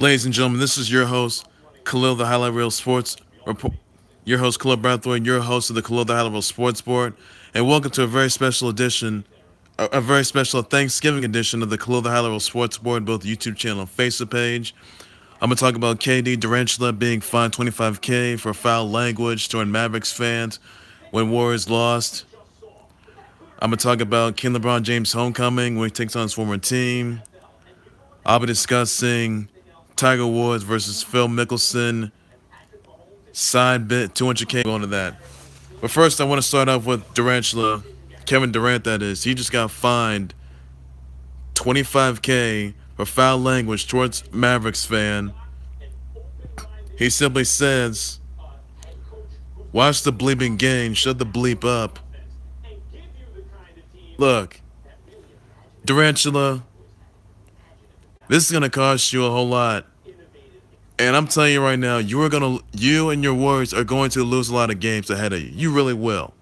Ladies and gentlemen, this is your host, Khalil the Highlight Reel Sports Report. Your host, Khalil Brathwaite, your host of the Khalil the Highlight Reel Sports Board, and welcome to a very special edition, a very special Thanksgiving edition of the Khalil the Highlight Reel Sports Board, both YouTube channel and Facebook page. I'm gonna talk about KD Durant being fined 25K for foul language toward Mavericks fans when Warriors lost. I'm gonna talk about King LeBron James Homecoming when he takes on his former team. I'll be discussing Tiger Woods versus Phil Mickelson side bit 200K going to that. But first, I want to start off with Durant, Kevin Durant. That is, he just got fined 25K for foul language towards Mavericks fan. He simply says, "Watch the bleeping game. Shut the bleep up." Look, Durantula, this is gonna cost you a whole lot. And I'm telling you right now, you and your Warriors are going to lose a lot of games ahead of you. You really will.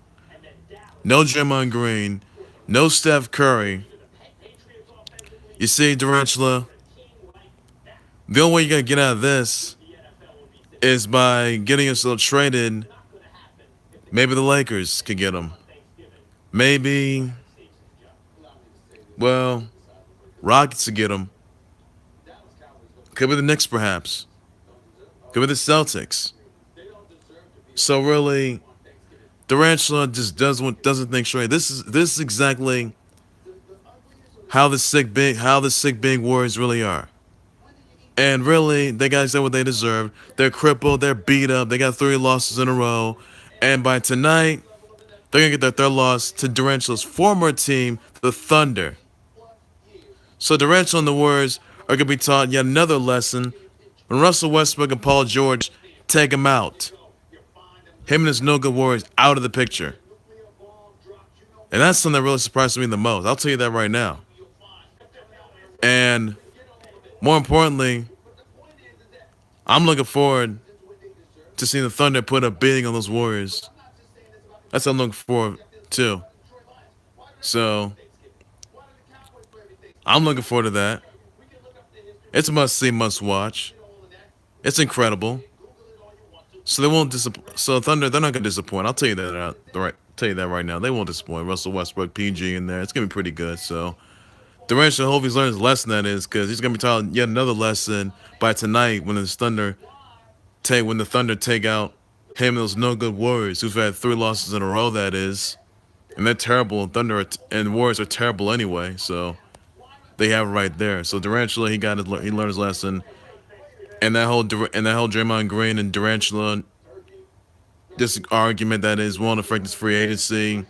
No Draymond Green, no Steph Curry. You see, Durantula, the only way you're gonna get out of this is by getting yourself traded. Maybe the Lakers could get him. Maybe, well, Rockets could get him. Could be the Knicks, perhaps. Could be the Celtics. So really, Durantula just doesn't think straight. This is exactly how the sick big Warriors really are. And really, they guys get what they deserve. They're crippled. They're beat up. They got 3 losses in a row. And by tonight, they're gonna get their third loss to Durantula's former team, the Thunder. So Durantula and the Warriors are gonna be taught yet another lesson when Russell Westbrook and Paul George take him out. Him and his no good Warriors out of the picture. And that's something that really surprised me the most. I'll tell you that right now. And more importantly, I'm looking forward to seeing the Thunder put a beating on those Warriors. That's what I'm looking forward to. So I'm looking forward to that. It's a must see, must watch. It's incredible. So they won't disappoint. So Thunder, they're not gonna disappoint. I'll tell you that Tell you that right now. They won't disappoint. Russell Westbrook, PG in there. It's gonna be pretty good. So Durant should hope he's learned his lesson. That is, because he's gonna be taught yet another lesson by tonight when the Thunder take out him and those no good Warriors who've had 3 losses in a row. That is, and they're terrible. Thunder and Warriors are terrible anyway. So they have it right there. So Durantula, he learned his lesson. And that whole Draymond Green and Durantula this argument that is won't affect his free agency.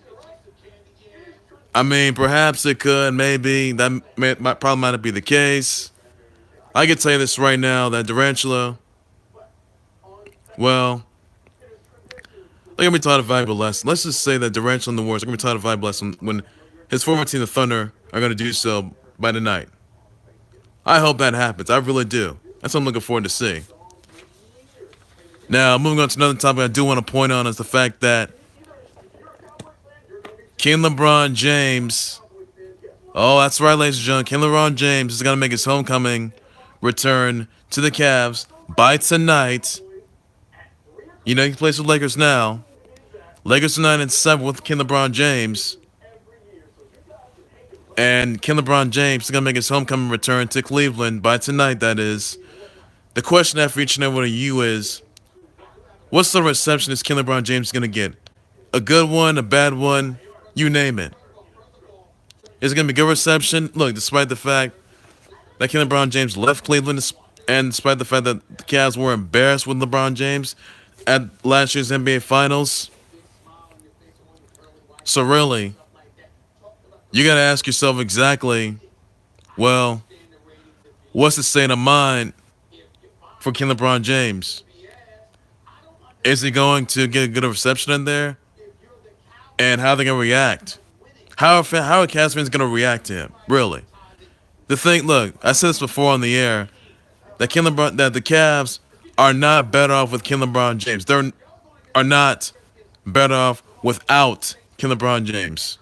I mean, perhaps it could, maybe probably might not be the case. I can tell you this right now that Durantula, well, they're gonna be taught a valuable lesson. Let's just say that Durantula and the Warriors are gonna be taught a valuable lesson when his former team, the Thunder, are gonna do so by tonight. I hope that happens. I really do. That's what I'm looking forward to see. Now, moving on to another topic I do want to point on is the fact that King LeBron James, oh, that's right, ladies and gentlemen, King LeBron James is going to make his homecoming return to the Cavs by tonight. You know, he plays with Lakers now. Lakers are 9-7 with King LeBron James. And King LeBron James is going to make his homecoming return to Cleveland by tonight, that is. The question after each and every one of you is, what sort of reception is King LeBron James going to get? A good one, a bad one, you name it. Is it going to be a good reception? Look, despite the fact that King LeBron James left Cleveland, and despite the fact that the Cavs were embarrassed with LeBron James at last year's NBA Finals. So really, you got to ask yourself exactly, well, what's the state of mind for King LeBron James? Is he going to get a good reception in there? And how are they going to react? How are Cavs fans going to react to him? Really? The thing, look, I said this before on the air, that the Cavs are not better off with King LeBron James. They are not better off without King LeBron James.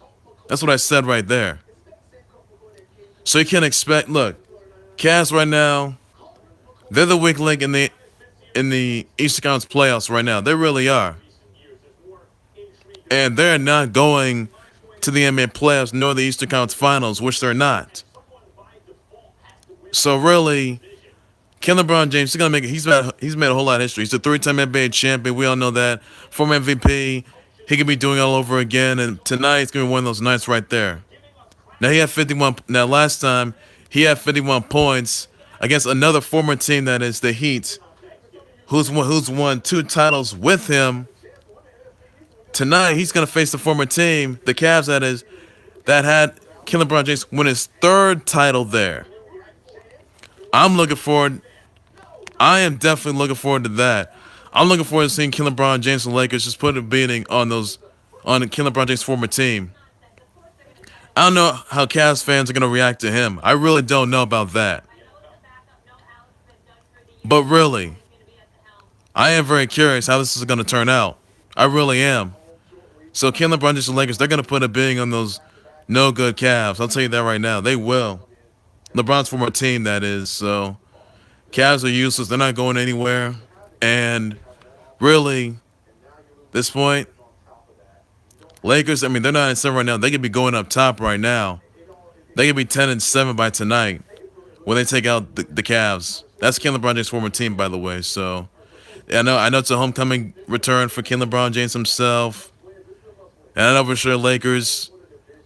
That's what I said right there. So you can't expect, look, Cavs right now, They're the weak link in the Eastern Conference playoffs right now. They really are, and they're not going to the NBA playoffs nor the Eastern Conference Finals, which they're not. So really, King LeBron James, he's gonna make it. He's made a whole lot of history. He's a 3-time NBA champion. We all know that. Former MVP. He could be doing it all over again. And tonight, it's gonna be one of those nights right there. Now he had 51. Now last time he had 51 points against another former team, that is the Heat, who's won 2 titles with him. Tonight he's gonna face the former team, the Cavs, that is, that had King LeBron James win his 3rd title there. I'm looking forward. I am definitely looking forward to that. I'm looking forward to seeing King LeBron James and the Lakers just put a beating on King LeBron James' former team. I don't know how Cavs fans are going to react to him. I really don't know about that. But really, I am very curious how this is going to turn out. I really am. So King LeBron James and the Lakers, they're going to put a beating on those no good Cavs. I'll tell you that right now. They will. LeBron's former team, that is. So Cavs are useless. They're not going anywhere. And really, this point, Lakers, I mean, they're not in 7 right now. They could be going up top right now. They could be 10-7 by tonight when they take out the Cavs. That's King LeBron James' former team, by the way. So I know it's a homecoming return for King LeBron James himself. And I know for sure Lakers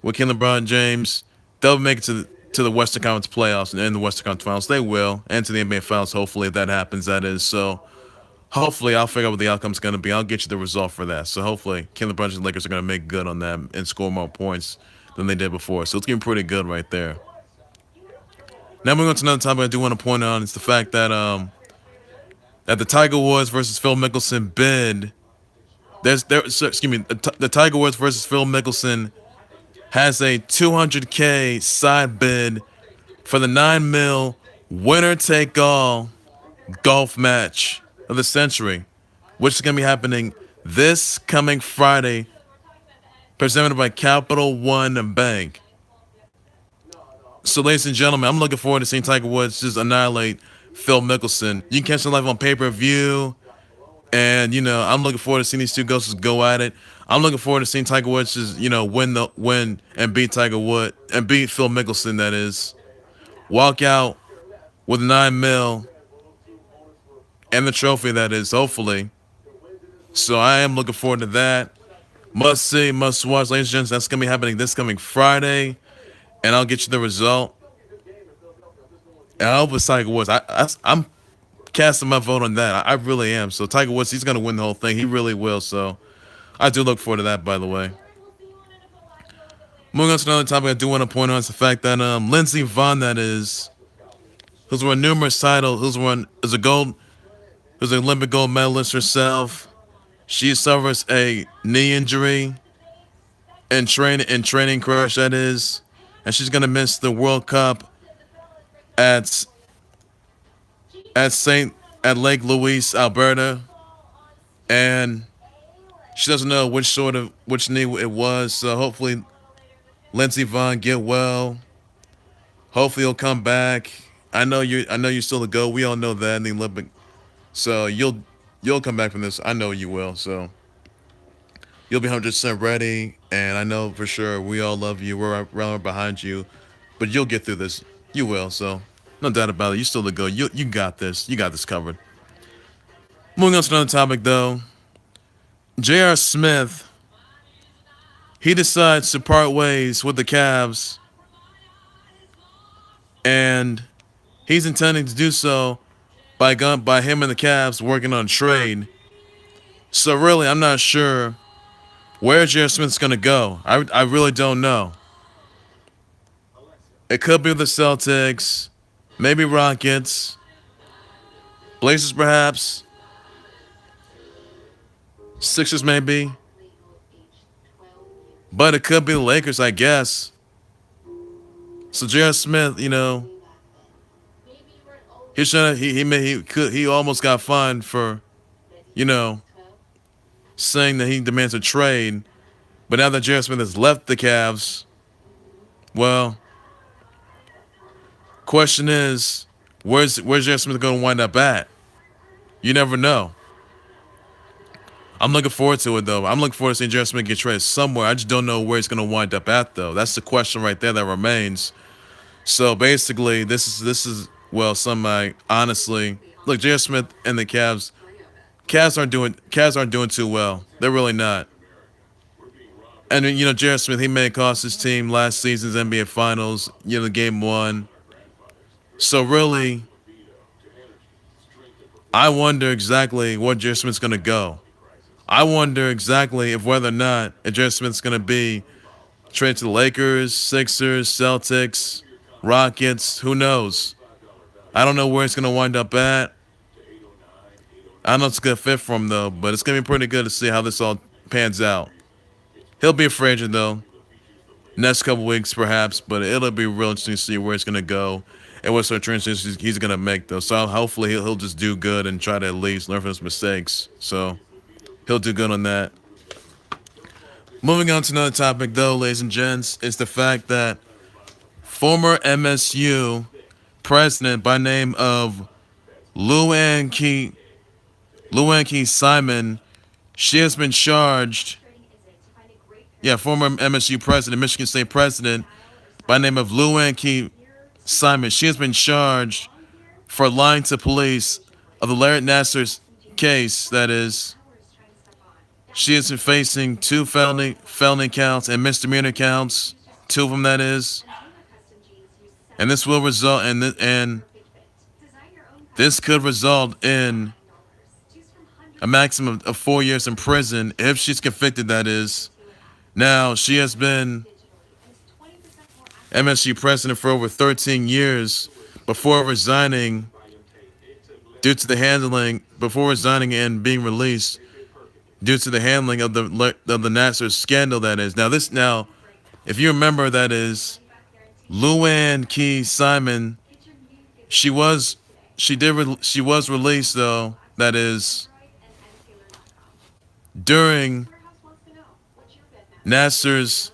with King LeBron James, they'll make it to the Western Conference playoffs and in the Western Conference Finals. They will, and to the NBA Finals, hopefully, if that happens, that is. So hopefully I'll figure out what the outcome's going to be. I'll get you the result for that. So hopefully King LeBron and Lakers are going to make good on that and score more points than they did before. So it's getting pretty good right there. Now moving on to another topic I do want to point out is the fact that the Tiger Woods versus Phil Mickelson bid. The Tiger Woods versus Phil Mickelson has a $200K side bid for the $9 million winner-take-all golf match of the century, which is going to be happening this coming Friday, presented by Capital One Bank. So, ladies and gentlemen, I'm looking forward to seeing Tiger Woods just annihilate Phil Mickelson. You can catch it live on pay-per-view, and I'm looking forward to seeing these two ghosts go at it. I'm looking forward to seeing Tiger Woods just win and beat Tiger Woods and beat Phil Mickelson. That is, walk out with $9 million and the trophy. That is, hopefully. So I am looking forward to that. Must see, must watch, ladies and gentlemen. That's gonna be happening this coming Friday, and I'll get you the result. And I hope it's Tiger Woods. I'm casting my vote on that. I really am. So Tiger Woods, he's gonna win the whole thing. He really will. So I do look forward to that, by the way. Moving on to another topic I do want to point out is the fact that Lindsey Vonn, that is, who's won numerous titles, who's an Olympic gold medalist herself. She suffers a knee injury and training crash, that is, and she's gonna miss the World Cup at Lake Louise, Alberta, and she doesn't know which knee it was. So hopefully, Lindsey Vonn, get well. Hopefully, he'll come back. I know you're still a go. We all know that in the Olympic. So you'll come back from this. I know you will. So you'll be 100% ready, and I know for sure we all love you. We're right behind you, but you'll get through this. You will. So no doubt about it. You're still a go. You got this. You got this covered. Moving on to another topic, though. J.R. Smith, he decides to part ways with the Cavs, and he's intending to do so by him and the Cavs working on a trade. So really, I'm not sure where J.R. Smith's going to go. I really don't know. It could be the Celtics, maybe Rockets, Blazers perhaps, Sixers maybe, but it could be the Lakers, I guess. So J.R. Smith, he almost got fined for, saying that he demands a trade. But now that J.R. Smith has left the Cavs, well, question is, where's J.R. Smith going to wind up at? You never know. I'm looking forward to it though. I'm looking forward to seeing J.R. Smith get traded somewhere. I just don't know where he's going to wind up at though. That's the question right there that remains. So basically, this is well, some honestly look. J.R. Smith and the Cavs. Cavs aren't doing too well. They're really not. And J.R. Smith, he may cost his team last season's NBA Finals. Game one. So really, I wonder exactly where J.R. Smith's going to go. I wonder exactly if whether or not J.R. Smith's going to be traded to the Lakers, Sixers, Celtics, Rockets. Who knows? I don't know where it's going to wind up at. I don't know if it's a good fit for him, though, but it's going to be pretty good to see how this all pans out. He'll be a free agent, though, next couple weeks, perhaps, but it'll be real interesting to see where it's going to go and what sort of transitions he's going to make, though. So hopefully he'll just do good and try to at least learn from his mistakes. So he'll do good on that. Moving on to another topic, though, ladies and gents, is the fact that former MSU president by name of LuAnn Key Simon, she has been charged. Yeah, former MSU president, Michigan State president by name of LuAnn Key Simon. She has been charged for lying to police of the Larry Nassar's case. That is, she is facing 2 felony counts and misdemeanor counts. 2 of them, that is. And this will result and this could result in a maximum of 4 years in prison if she's convicted, that is. Now, she has been MSU president for over 13 years before resigning and being released due to the handling of the Nassar scandal, that is. Now, if you remember, that is LuAnn Key Simon. She was released, though, that is, during Nassar's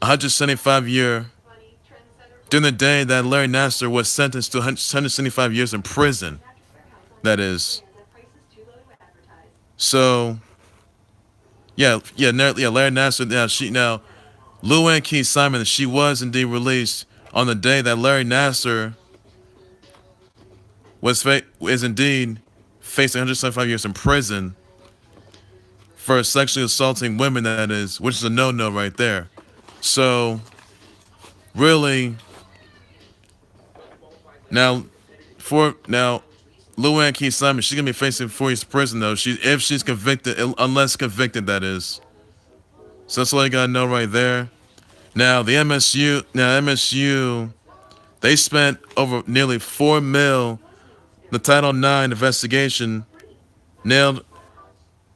175-year, during the day that Larry Nassar was sentenced to 175 years in prison, that is. So, Larry Nassar, LuAnn Key Simon, she was indeed released on the day that Larry Nassar is indeed facing 175 years in prison for sexually assaulting women, that is, which is a no-no right there. So, really, now, LuAnn Key Simon, she's gonna be facing 4 years in prison, though. If she's convicted, unless convicted, that is. So that's all you gotta know right there. Now, MSU, they spent over nearly $4 million. The Title IX investigation nailed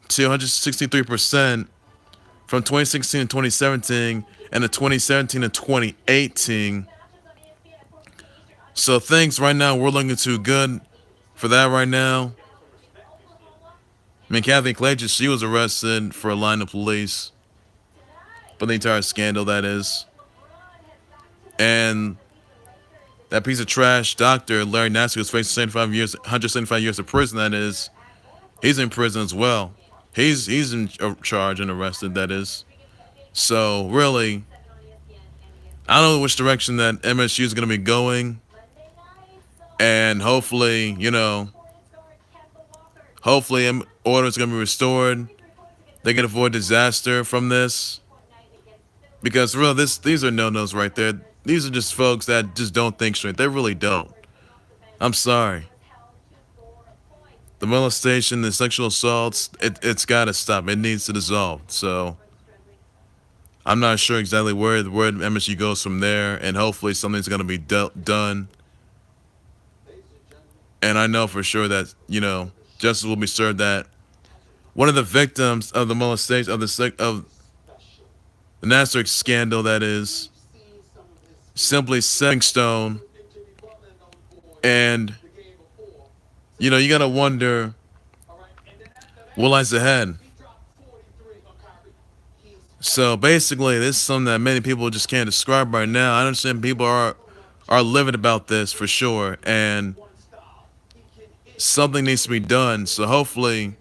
to 163% from 2016 to 2017 and the 2017 to 2018. So things right now, we're looking too good for that right now. I mean, Kathy Clayton, she was arrested for lying to police for the entire scandal, that is. And that piece of trash doctor, Larry Nassar, was facing 175 years of prison, that is. He's in prison as well. He's in charge and arrested, that is. So, really, I don't know which direction that MSU is going to be going. And hopefully, order is going to be restored. They can avoid disaster from this. Because, really, these are no-nos right there. These are just folks that just don't think straight. They really don't. I'm sorry. The molestation, the sexual assaults, it's got to stop. It needs to dissolve. So I'm not sure exactly where MSU goes from there, and hopefully something's going to be done. And I know for sure that, justice will be served, that one of the victims of the molestation, of the Nassar scandal, that is, simply stepping stone. And you got to wonder what lies ahead. So basically, this is something that many people just can't describe right now. I understand people are livid about this for sure. And something needs to be done. So hopefully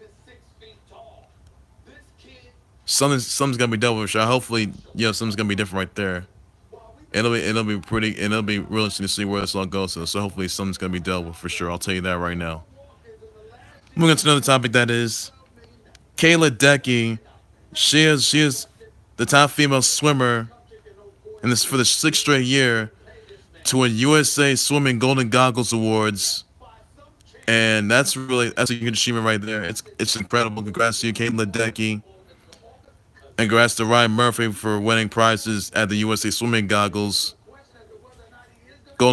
something's gonna be done with Rashad. Hopefully, something's gonna be different right there. It'll be pretty, and it'll be real interesting to see where this all goes. So hopefully something's gonna be dealt with for sure. I'll tell you that right now. Moving on to another topic, that is Ledecky. She is the top female swimmer in this for the sixth straight year to win USA Swimming Golden Goggles Awards, and that's a huge achievement right there. It's incredible. Congrats to you, Ledecky, and congrats to Ryan Murphy for winning prizes at the USA Swimming Golden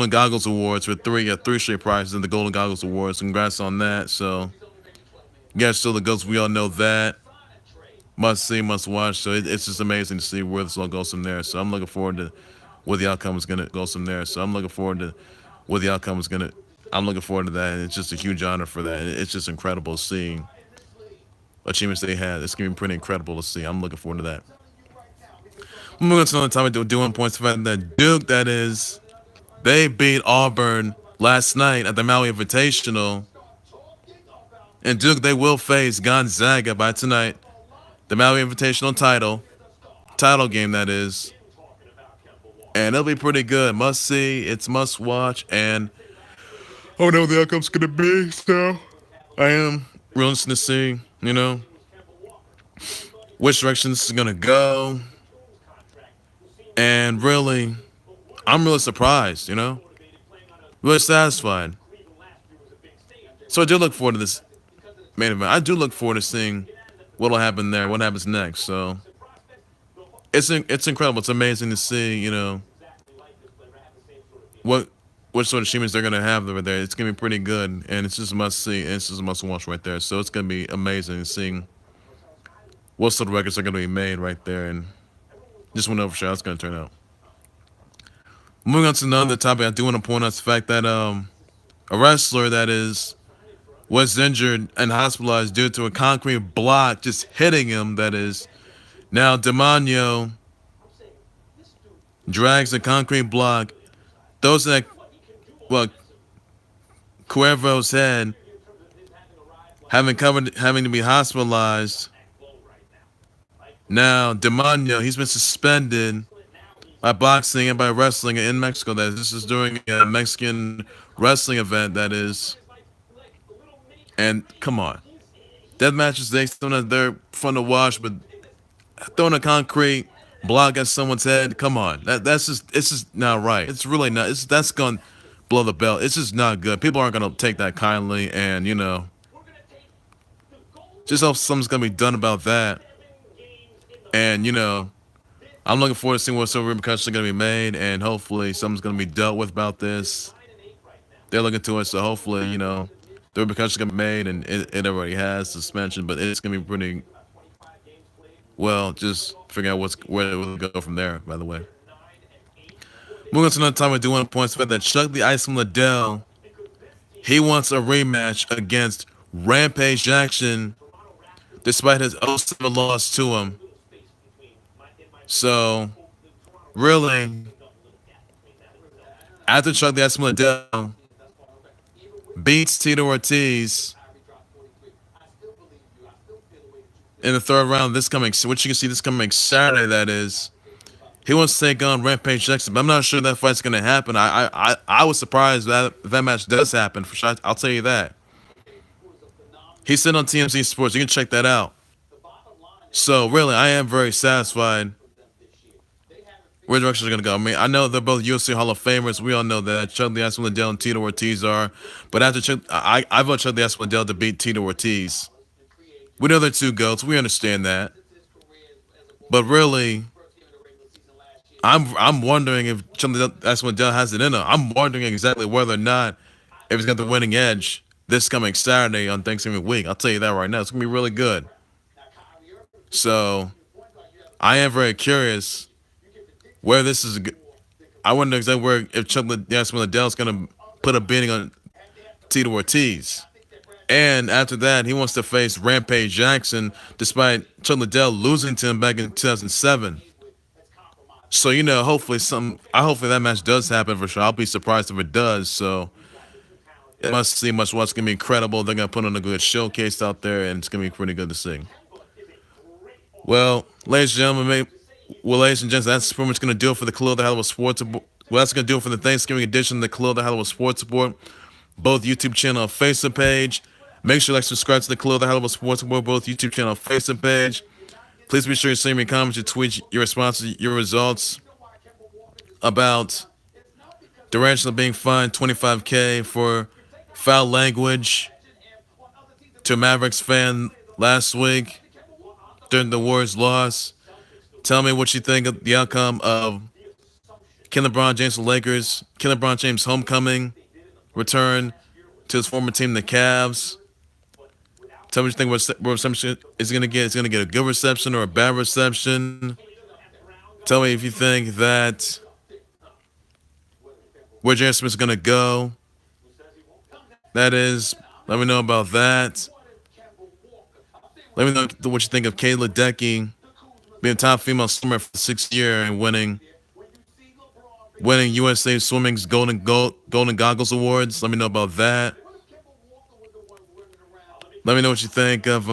Goggles Awards with three straight prizes in the Golden Goggles Awards. Congrats on that. So, you guys still the goats. We all know that. Must see, must watch. So it's just amazing to see where this all goes from there. So I'm looking forward to where the outcome is gonna go from there. So I'm looking forward to where the outcome is gonna. I'm looking forward to that. And it's just a huge honor for that. It's just incredible seeing achievements they had. It's gonna be pretty incredible to see. I'm looking forward to that. Moving on to another topic, doing points for that Duke. That is, they beat Auburn last night at the Maui Invitational. And Duke, they will face Gonzaga by tonight. The Maui Invitational title game, that is. And it'll be pretty good. Must see, it's must watch, and I don't know what the outcome's gonna be, so I am real interested to see, which direction this is gonna go. And really, I'm really surprised, really satisfied. So I do look forward to this main event. I do look forward to seeing what'll happen there, what happens next. So it's incredible. It's amazing to see, what sort of achievements they're gonna have over there. It's gonna be pretty good, and it's just a must see. And it's just a must watch right there. So it's gonna be amazing seeing what sort of records are gonna be made right there, and just want to know for sure how it's gonna turn out. Moving on to another topic, I do want to point out the fact that a wrestler that was injured and hospitalized due to a concrete block just hitting him. That is, now Demonio drags a concrete block, throws that Cuervos' head, having to be hospitalized. Now Demonio, he's been suspended by boxing and by wrestling in Mexico. That this is during a Mexican wrestling event. That is, and come on, death matches, they're fun to watch, but throwing a concrete block at someone's head, come on, it's just not right. It's really not. That's gonna blow the belt. It's just not good. People aren't gonna take that kindly, and just hope something's gonna be done about that. And I'm looking forward to seeing what sort of repercussions are gonna be made, and hopefully something's gonna be dealt with about this. They're looking to it, so hopefully the repercussions are gonna be made, and it already has suspension, but it's gonna be pretty. Well, just figure out where it will go from there. By the way, moving on to another time, I do want to point out that Chuck the Iceman Liddell, he wants a rematch against Rampage Jackson, despite his 0-7 loss to him. So, really, after Chuck the Iceman Liddell beats Tito Ortiz in the third round, which you can see this coming Saturday, that is, he wants to take on Rampage Jackson, but I'm not sure that fight's going to happen. I was surprised that that match does happen, for sure. I'll tell you that. He's sitting on TMZ Sports. You can check that out. So, really, I am very satisfied where directions are going to go. I mean, I know they're both UFC Hall of Famers. We all know that. Chuck the Iceman Liddell and Tito Ortiz are. But after Chuck, I vote Chuck the Iceman Liddell to beat Tito Ortiz. We know they're two goats. We understand that. But really, I'm wondering if Chuck the Iceman Liddell has it in him. I'm wondering exactly whether or not if he's got the winning edge this coming Saturday on Thanksgiving week. I'll tell you that right now. It's going to be really good. So, I am very curious where this is. I wonder exactly where, if Chuck the Iceman Liddell is going to put a bidding on Tito Ortiz. And after that, he wants to face Rampage Jackson, despite Chuck Liddell losing to him back in 2007. So, hopefully that match does happen for sure. I'll be surprised if it does. So, Must see, must watch. It's gonna be incredible. They're gonna put on a good showcase out there, and it's gonna be pretty good to see. Well, ladies and gentlemen, ladies and gents, that's pretty much gonna do it for the Khalil the Hollywood Sports. Well, that's gonna do it for the Thanksgiving edition of the Khalil the Hollywood Sports Report. Both YouTube channel and Facebook page. Make sure you subscribe to the Khalil the Hollywood Sports Report. Both YouTube channel and Facebook page. Please be sure you send me comments, your tweets, your responses, your results about Durant being fined $25K for foul language to a Mavericks fan last week during the Warriors' loss. Tell me what you think of the outcome of King Lebron James to Lakers, King Lebron James Homecoming return to his former team, the Cavs. Tell me what you think what reception is going to get. It's going to get a good reception or a bad reception. Tell me if you think that where James Smith is going to go. That is, let me know about that. Let me know what you think of Ledecky being top female swimmer for the 6th year and winning USA Swimming's Golden Goggles Awards. Let me know about that. Let me know what you think of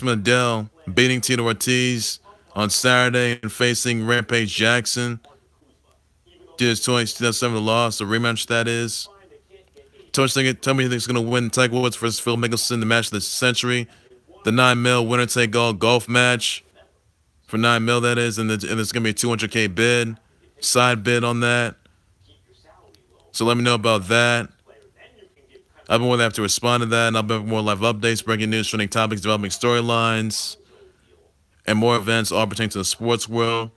Liddell beating Tito Ortiz on Saturday and facing Rampage Jackson. Did his 2007 loss, the rematch that is. Tell me you think he's going to win Tiger Woods versus Phil Mickelson, the match of the century. The $9 million winner take all golf match for $9 million, that is, and it's going to be a $200K bid, side bid on that. So let me know about that. I've been more than happy to respond to that, and I'll be more live updates, breaking news, trending topics, developing storylines, and more events all pertaining to the sports world.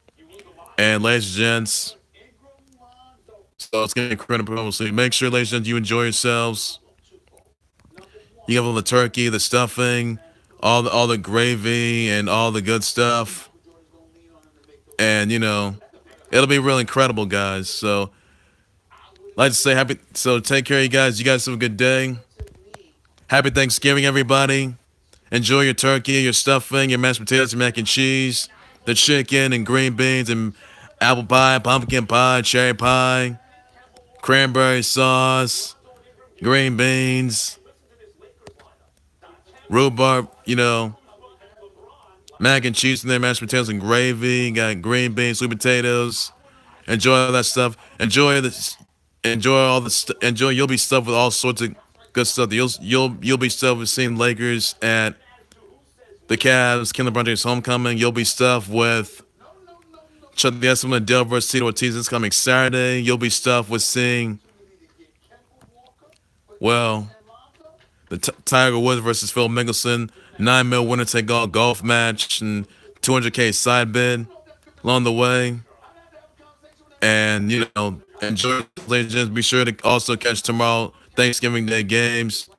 And ladies and gents, so it's going to be incredible. So make sure, ladies and gents, you enjoy yourselves. You have all the turkey, the stuffing, all the gravy, and all the good stuff. And, it'll be really incredible, guys. So I'd like to say take care of you guys. You guys have a good day. Happy Thanksgiving, everybody. Enjoy your turkey, your stuffing, your mashed potatoes, your mac and cheese, the chicken and green beans and apple pie, pumpkin pie, cherry pie, cranberry sauce, green beans, rhubarb, mac and cheese in there, mashed potatoes and gravy, got green beans, sweet potatoes. Enjoy all that stuff. Enjoy all the enjoy. You'll be stuffed with all sorts of good stuff. You'll be stuffed with seeing Lakers at the Cavs, King LeBron James Homecoming. You'll be stuffed with Chuck the Estimate Liddell versus Tito Ortiz this coming Saturday. You'll be stuffed with seeing, well, the Tiger Woods versus Phil Mickelson, $9 million winner take all golf match, and $200K side bid along the way. And, enjoy, ladies and gentlemen. Be sure to also catch tomorrow Thanksgiving Day games.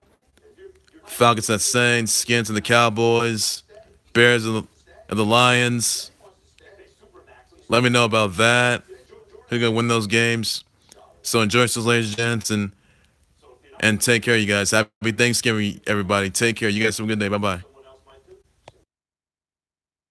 Falcons at Saints, Skins and the Cowboys, Bears and the Lions. Let me know about that. Who's going to win those games? So enjoy yourselves, ladies and gents, and take care, you guys. Happy Thanksgiving, everybody. Take care. You guys have a good day. Bye-bye.